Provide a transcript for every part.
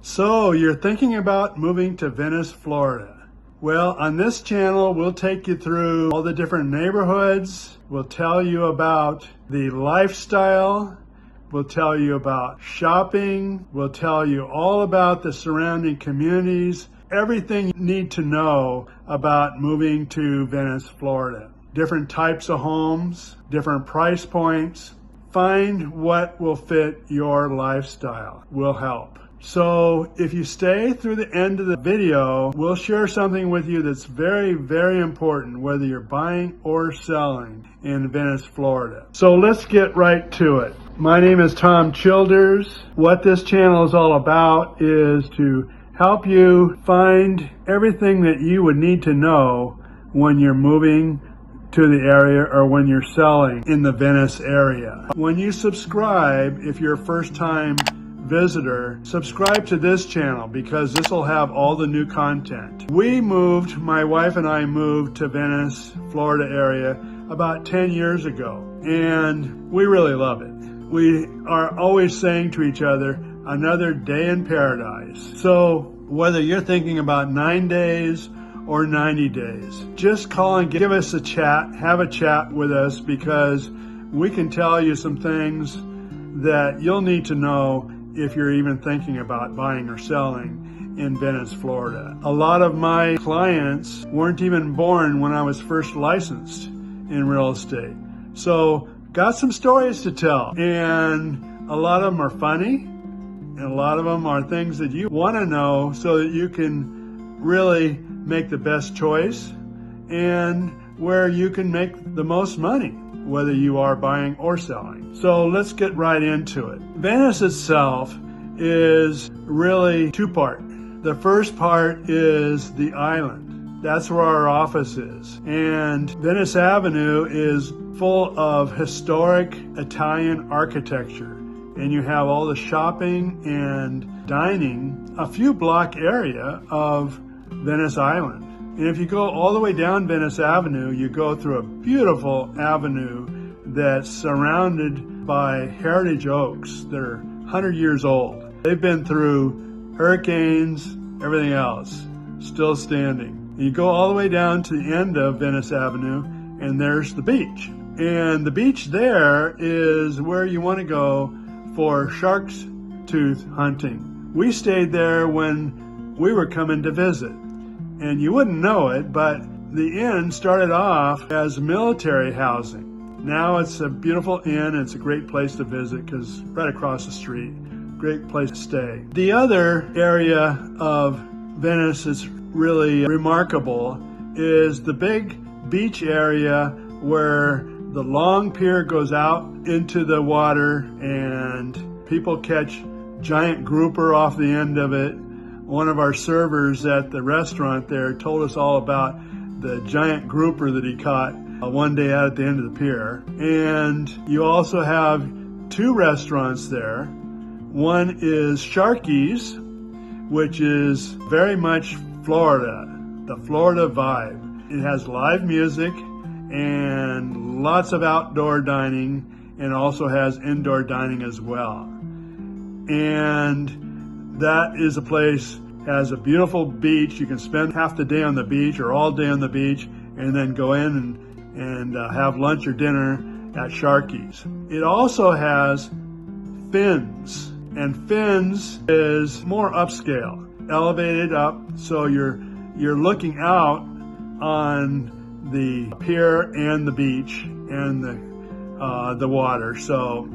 So you're thinking about moving to Venice, Florida. Well, on this channel, we'll take you through all the different neighborhoods. We'll tell you about the lifestyle. We'll tell you about shopping. We'll tell you all about the surrounding communities. Everything you need to know about moving to Venice, Florida. Different types of homes, different price points. Find what will fit your lifestyle. Will help. So if you stay through the end of the video, we'll share something with you that's very, very important, whether you're buying or selling in Venice, Florida. So let's get right to it. My name is Tom Childers. What this channel is all about is to help you find everything that you would need to know when you're moving to the area or when you're selling in the Venice area. When you subscribe, if you're a first-time visitor, subscribe to this channel because this will have all the new content. My wife and I moved to Venice, Florida area about 10 years ago, and we really love it. We are always saying to each other, another day in paradise. So whether you're thinking about 9 days or 90 days, just call and give us a chat, have a chat with us, because we can tell you some things that you'll need to know if you're even thinking about buying or selling in Venice, Florida. A lot of my clients weren't even born when I was first licensed in real estate. So got some stories to tell, and a lot of them are funny, and a lot of them are things that you want to know so that you can really make the best choice and where you can make the most money, whether you are buying or selling. So let's get right into it. Venice itself is really two-part. The first part is the island. That's where our office is. And Venice Avenue is full of historic Italian architecture. And you have all the shopping and dining, a few block area of Venice Island. And if you go all the way down Venice Avenue, you go through a beautiful avenue that's surrounded by heritage oaks that are 100 years old. They've been through hurricanes, everything else, still standing. And you go all the way down to the end of Venice Avenue, and there's the beach. And the beach there is where you want to go for shark's tooth hunting. We stayed there when we were coming to visit. And you wouldn't know it, but the inn started off as military housing. Now it's a beautiful inn. It's a great place to visit because right across the street, great place to stay. The other area of Venice that's really remarkable is the big beach area where the long pier goes out into the water and people catch giant grouper off the end of it. One of our servers at the restaurant there told us all about the giant grouper that he caught one day out at the end of the pier. And you also have two restaurants there. One is Sharky's, which is very much Florida, the Florida vibe. It has live music and lots of outdoor dining, and also has indoor dining as well. And that is a place, has a beautiful beach. You can spend half the day on the beach or all day on the beach and then go in and have lunch or dinner at Sharky's. It also has Finn's, and Finn's is more upscale, elevated up, so you're looking out on the pier and the beach and the water. So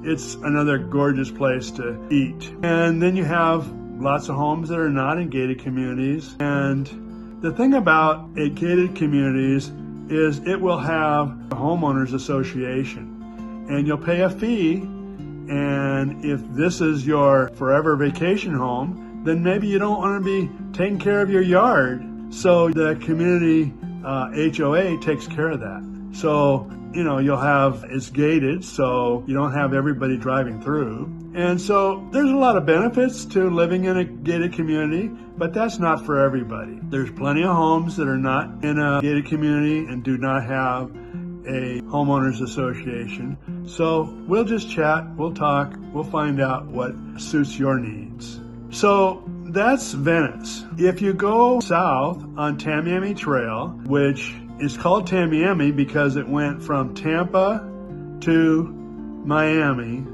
it's another gorgeous place to eat. And then you have lots of homes that are not in gated communities. And the thing about a gated communities is it will have a homeowners association. And you'll pay a fee. And if this is your forever vacation home, then maybe you don't want to be taking care of your yard. So the community HOA takes care of that. So it's gated, so you don't have everybody driving through. And so there's a lot of benefits to living in a gated community, but that's not for everybody. There's plenty of homes that are not in a gated community and do not have a homeowners association. So we'll just chat, we'll talk, we'll find out what suits your needs. So that's Venice. If you go south on Tamiami Trail, which is called Tamiami because it went from Tampa to Miami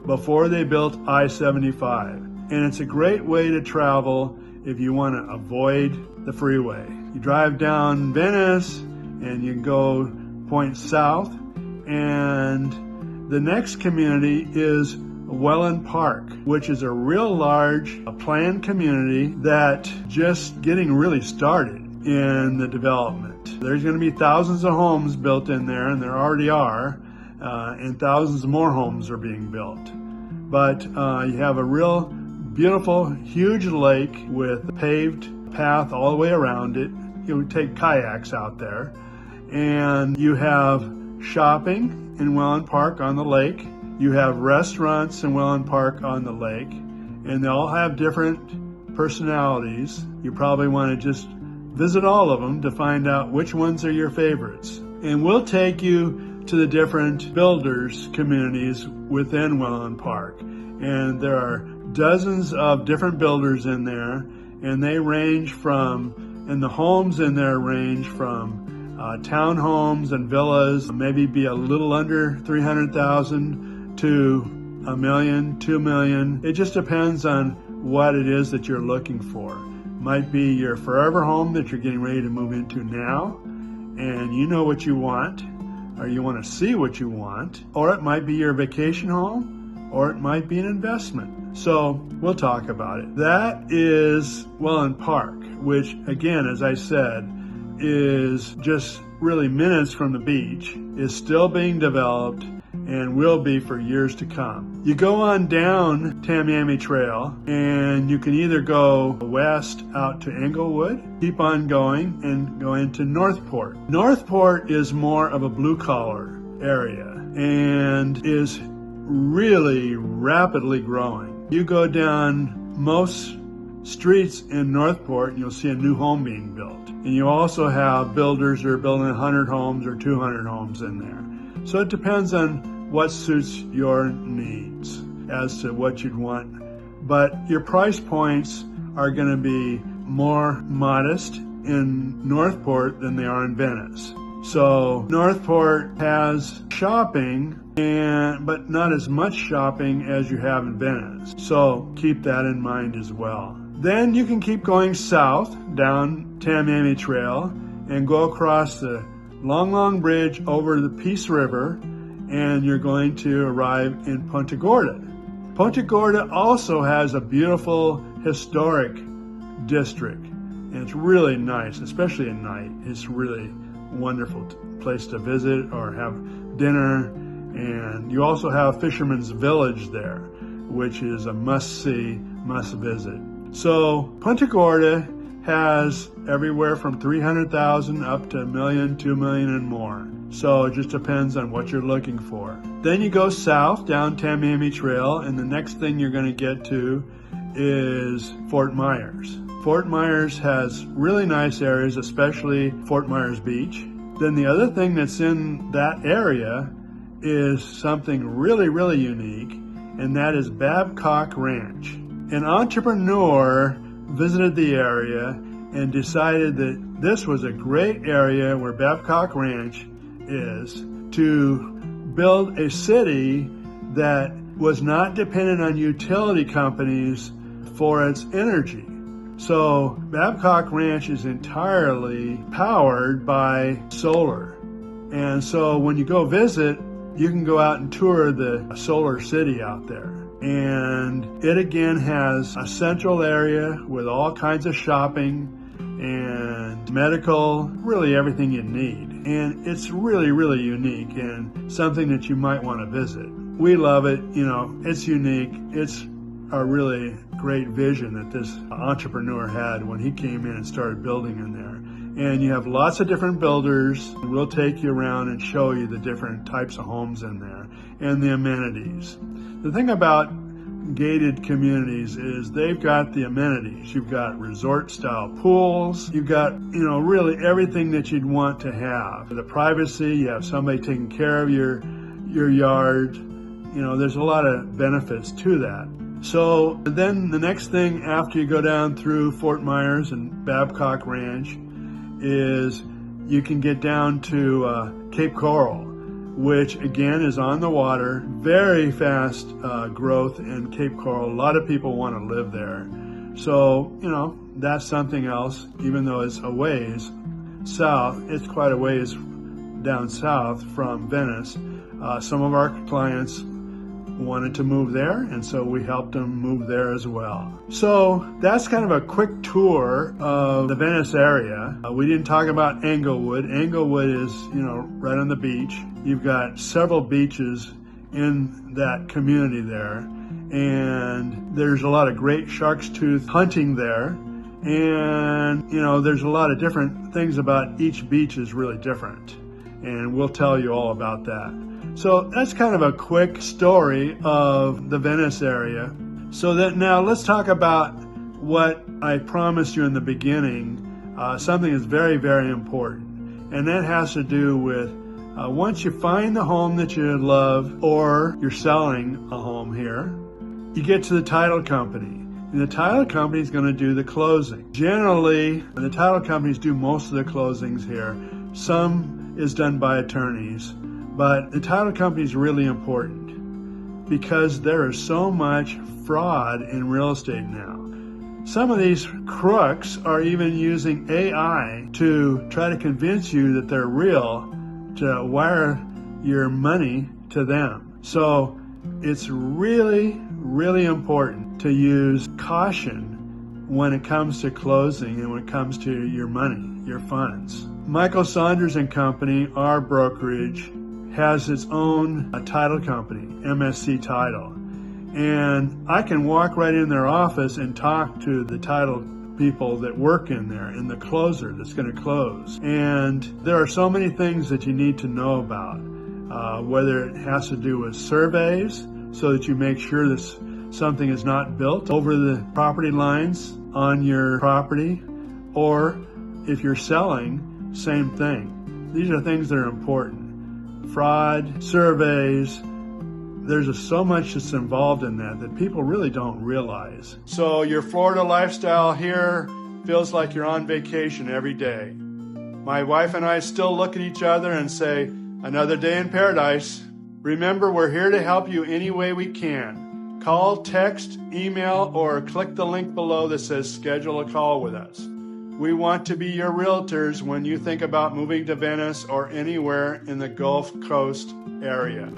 before they built I-75. And it's a great way to travel if you want to avoid the freeway. You drive down Venice and you go point south, and the next community is Welland Park, which is a real large planned community that just getting really started in the development. There's going to be thousands of homes built in there, and there already are, and thousands more homes are being built. But you have a real beautiful, huge lake with a paved path all the way around it. You would take kayaks out there, and you have shopping in Welland Park on the lake. You have restaurants in Welland Park on the lake, and they all have different personalities. You probably want to just visit all of them to find out which ones are your favorites. And we'll take you to the different builders communities within Welland Park. And there are dozens of different builders in there, and they range from, and the homes in there range from townhomes and villas, maybe be a little under 300,000 to $1 million, $2 million. It just depends on what it is that you're looking for. Might be your forever home that you're getting ready to move into now, and you know what you want, or you want to see what you want, or it might be your vacation home, or it might be an investment. So we'll talk about it. That is Welland Park, which again, as I said, is just really minutes from the beach, is still being developed, and will be for years to come. You go on down Tamiami Trail, and you can either go west out to Englewood, keep on going, and go into Northport. Northport is more of a blue-collar area and is really rapidly growing. You go down most streets in Northport, and you'll see a new home being built. And you also have builders that are building 100 homes or 200 homes in there. So it depends on what suits your needs as to what you'd want. But your price points are going to be more modest in Northport than they are in Venice. So Northport has shopping, but not as much shopping as you have in Venice. So keep that in mind as well. Then you can keep going south down Tamiami Trail and go across the long bridge over the Peace River, and you're going to arrive in Punta Gorda. Punta Gorda also has a beautiful historic district, and it's really nice, especially at night. It's really a wonderful place to visit or have dinner. And you also have Fisherman's Village there, which is a must-see, must-visit. So Punta Gorda has everywhere from 300,000 up to $1 million, $2 million and more. So it just depends on what you're looking for. Then you go south down Tamiami Trail, and the next thing you're going to get to is Fort Myers. Fort Myers has really nice areas, especially Fort Myers Beach. Then the other thing that's in that area is something really, really unique, and that is Babcock Ranch. An entrepreneur visited the area and decided that this was a great area where Babcock Ranch is to build a city that was not dependent on utility companies for its energy. So Babcock Ranch is entirely powered by solar. And so when you go visit, you can go out and tour the solar city out there. And it again has a central area with all kinds of shopping and medical, really everything you need. And it's really, really unique and something that you might want to visit. We love it, you know, it's unique. It's a really great vision that this entrepreneur had when he came in and started building in there. And you have lots of different builders. We'll take you around and show you the different types of homes in there and the amenities. The thing about gated communities is they've got the amenities. You've got resort style pools. You've got, you know, really everything that you'd want to have. The privacy, you have somebody taking care of your yard. You know, there's a lot of benefits to that. So then the next thing after you go down through Fort Myers and Babcock Ranch is you can get down to Cape Coral, which again is on the water. Very fast growth in Cape Coral. A lot of people want to live there. So, you know, that's something else. Even though it's a ways south, it's quite a ways down south from Venice. Some of our clients wanted to move there, and so we helped them move there as well. So that's kind of a quick tour of the Venice area. We didn't talk about Englewood. Englewood is, you know, right on the beach. You've got several beaches in that community there, and there's a lot of great shark's tooth hunting there. And, you know, there's a lot of different things about each beach is really different, and we'll tell you all about that. So that's kind of a quick story of the Venice area. So that now let's talk about what I promised you in the beginning, something that's very, very important. And that has to do with once you find the home that you love, or you're selling a home here, you get to the title company. And the title company is going to do the closing. Generally, the title companies do most of the closings here. Some is done by attorneys. But the title company is really important because there is so much fraud in real estate now. Some of these crooks are even using AI to try to convince you that they're real, to wire your money to them. So it's really, really important to use caution when it comes to closing and when it comes to your money, your funds. Michael Saunders and Company, our brokerage, has its own title company, MSC Title. And I can walk right in their office and talk to the title people that work in there and the closer that's going to close. And there are so many things that you need to know about, whether it has to do with surveys so that you make sure that something is not built over the property lines on your property, or if you're selling, same thing. These are things that are important. Fraud, surveys, there's just so much that's involved in that people really don't realize. So your Florida lifestyle here feels like you're on vacation every day. My wife and I still look at each other and say, another day in paradise. Remember, we're here to help you any way we can. Call, text, email, or click the link below that says schedule a call with us. We want to be your realtors when you think about moving to Venice or anywhere in the Gulf Coast area.